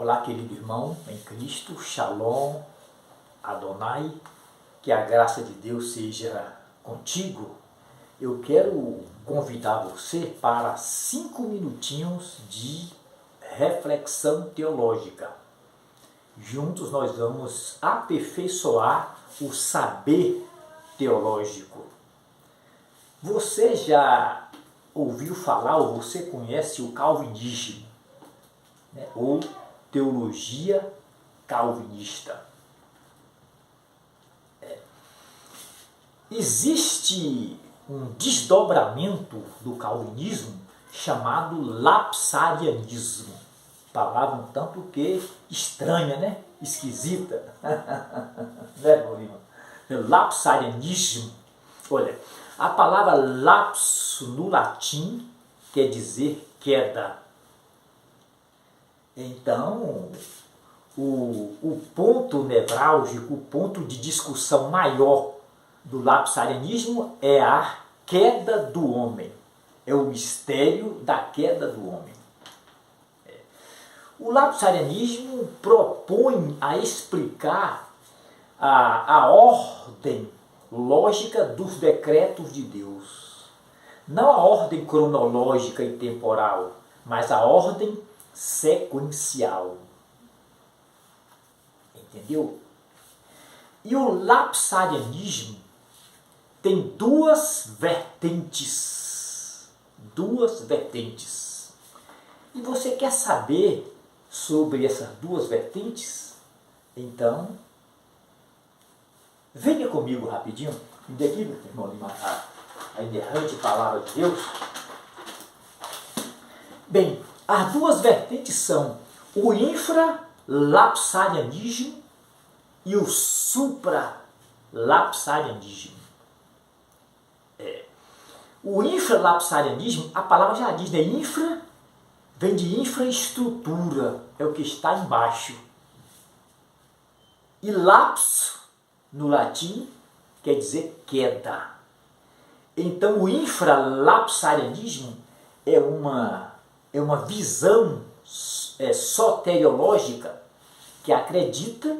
Olá, querido irmão em Cristo, Shalom, Adonai, que a graça de Deus seja contigo. Eu quero convidar você para 5 minutinhos de reflexão teológica. Juntos nós vamos aperfeiçoar o saber teológico. Você já ouviu falar ou você conhece o calvinismo, né? Ou teologia calvinista? Existe um desdobramento do calvinismo chamado lapsarianismo. Palavra um tanto que estranha, né? Esquisita. Né, Maurinho? Lapsarianismo. Olha, a palavra lapso no latim quer dizer queda. Então, o ponto nevrálgico, o ponto de discussão maior do lapsarianismo é a queda do homem. É o mistério da queda do homem. O lapsarianismo propõe a explicar a ordem lógica dos decretos de Deus. Não a ordem cronológica e temporal, mas a ordem sequencial. Entendeu? E o lapsarianismo tem duas vertentes. E você quer saber sobre essas duas vertentes? Então, venha comigo rapidinho. Me dê aqui, meu irmão, a inerrante palavra de Deus. Bem, as duas vertentes são o infralapsarianismo e o supralapsarianismo. O infralapsarianismo, a palavra já diz, né? Infra vem de infraestrutura, é o que está embaixo. E lapso, no latim, quer dizer queda. Então o infralapsarianismo é uma visão soteriológica que acredita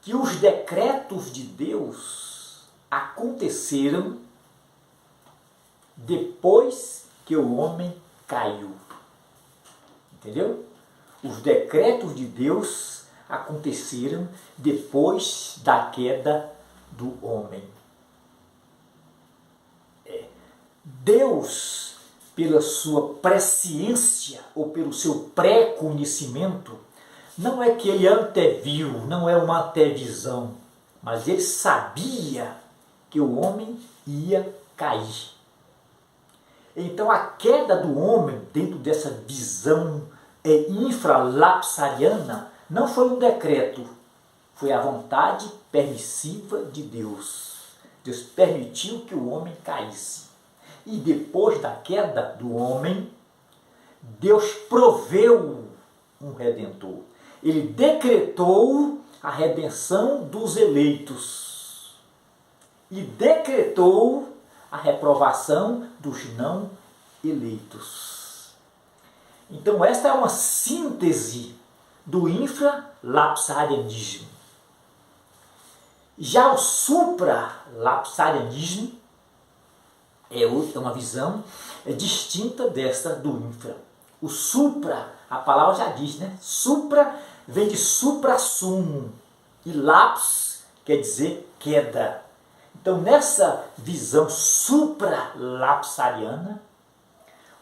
que os decretos de Deus aconteceram depois que o homem caiu. Entendeu? Os decretos de Deus aconteceram depois da queda do homem. Deus, pela sua presciência ou pelo seu pré-conhecimento, não é que ele anteviu, não é uma antevisão, mas ele sabia que o homem ia cair. Então a queda do homem, dentro dessa visão infralapsariana, não foi um decreto, foi a vontade permissiva de Deus. Deus permitiu que o homem caísse. E depois da queda do homem, Deus proveu um redentor. Ele decretou a redenção dos eleitos e decretou a reprovação dos não eleitos. Então esta é uma síntese do infralapsarianismo. Já o supralapsarianismo é uma visão distinta desta do infra. O supra, a palavra já diz, né? Supra vem de supra-sumo e lapsus quer dizer queda. Então, nessa visão supralapsariana,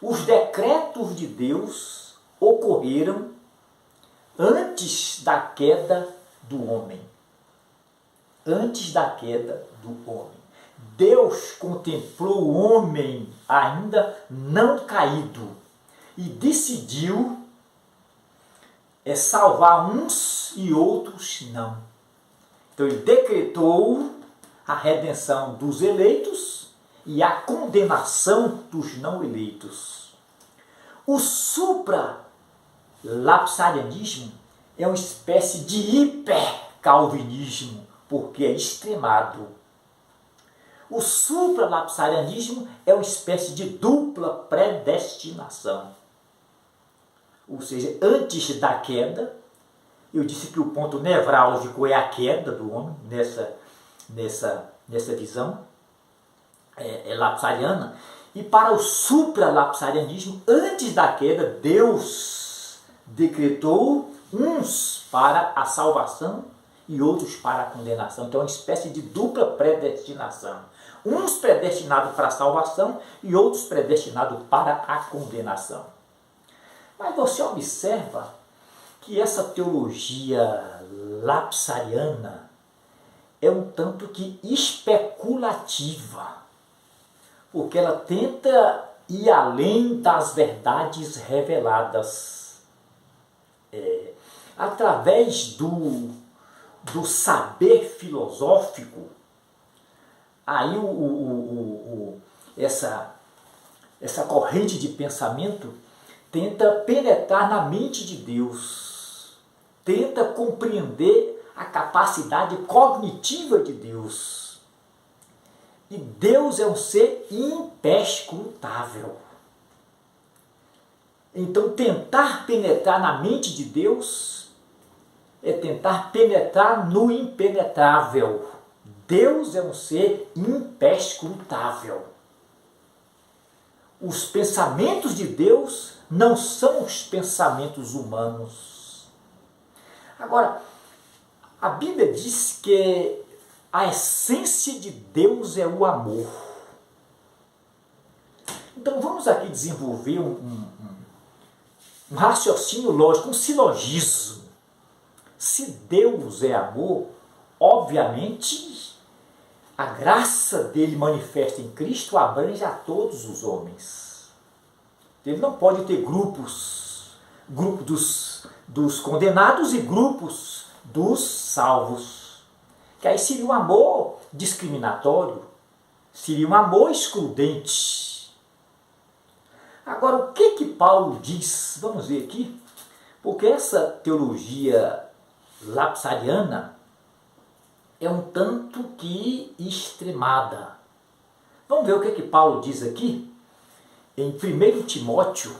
os decretos de Deus ocorreram antes da queda do homem. Antes da queda do homem. Deus contemplou o homem ainda não caído e decidiu salvar uns e outros não. Então ele decretou a redenção dos eleitos e a condenação dos não eleitos. O supralapsarianismo é uma espécie de hipercalvinismo, porque é extremado. O supralapsarianismo é uma espécie de dupla predestinação. Ou seja, antes da queda, Eu disse que o ponto nevrálgico é a queda do homem nessa visão lapsariana. E para o supralapsarianismo, antes da queda, Deus decretou uns para a salvação e outros para a condenação. Então é uma espécie de dupla predestinação. Uns predestinados para a salvação e outros predestinados para a condenação. Mas você observa que essa teologia lapsariana é um tanto que especulativa, porque ela tenta ir além das verdades reveladas. Através do saber filosófico, aí essa corrente de pensamento tenta penetrar na mente de Deus, tenta compreender a capacidade cognitiva de Deus. E Deus é um ser imperscrutável. Então, tentar penetrar na mente de Deus é tentar penetrar no impenetrável. Deus é um ser imperscrutável. Os pensamentos de Deus não são os pensamentos humanos. Agora, a Bíblia diz que a essência de Deus é o amor. Então vamos aqui desenvolver um raciocínio lógico, um silogismo. Se Deus é amor, obviamente a graça dele manifesta em Cristo abrange a todos os homens. Ele não pode ter grupos dos condenados e grupos dos salvos. Que aí seria um amor discriminatório, seria um amor excludente. Agora, o que Paulo diz? Vamos ver aqui. Porque essa teologia lapsariana é um tanto que extremada. Vamos ver o que Paulo diz aqui? Em 1 Timóteo,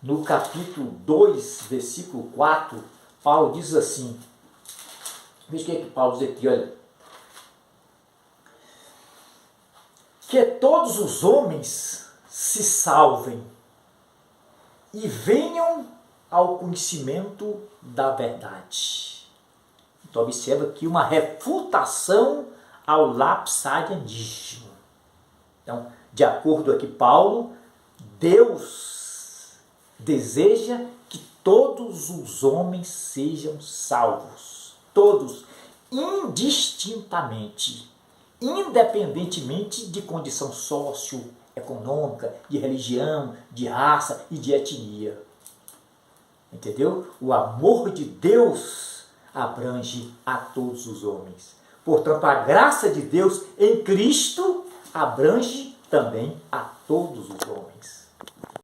no capítulo 2, versículo 4, Paulo diz assim. Veja o que Paulo diz aqui, olha. Que todos os homens se salvem e venham ao conhecimento da verdade. Então observa aqui uma refutação ao lapsarianismo. Então, de acordo aqui Paulo, Deus deseja que todos os homens sejam salvos. Todos, indistintamente, independentemente de condição socioeconômica, de religião, de raça e de etnia. Entendeu? O amor de Deus abrange a todos os homens. Portanto, a graça de Deus em Cristo abrange também a todos os homens.